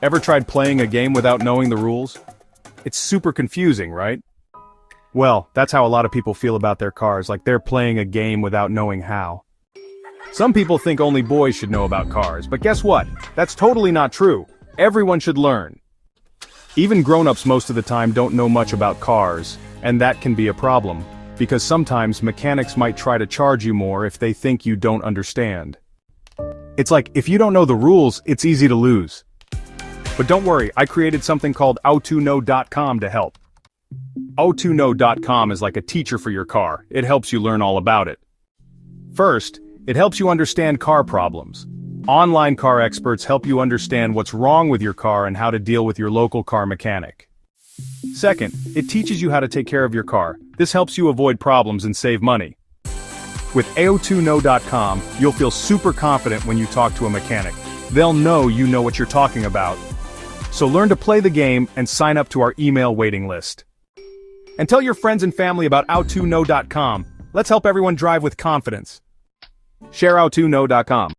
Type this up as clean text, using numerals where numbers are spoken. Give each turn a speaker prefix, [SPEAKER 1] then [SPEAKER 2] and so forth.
[SPEAKER 1] Ever tried playing a game without knowing the rules? It's super confusing, right? Well, that's how a lot of people feel about their cars, like they're playing a game without knowing how. Some people think only boys should know about cars, but guess what? That's totally not true. Everyone should learn. Even grown-ups most of the time don't know much about cars, and that can be a problem, because sometimes mechanics might try to charge you more if they think you don't understand. It's like, if you don't know the rules, it's easy to lose. But don't worry, I created something called how2know.com to help. how2know.com is like a teacher for your car. It helps you learn all about it. First, it helps you understand car problems. Online car experts help you understand what's wrong with your car and how to deal with your local car mechanic. Second, it teaches you how to take care of your car. This helps you avoid problems and save money. With how2know.com, you'll feel super confident when you talk to a mechanic. They'll know you know what you're talking about. So learn to play the game and sign up to our email waiting list. And tell your friends and family about how2know.com. Let's help everyone drive with confidence. Share how2know.com.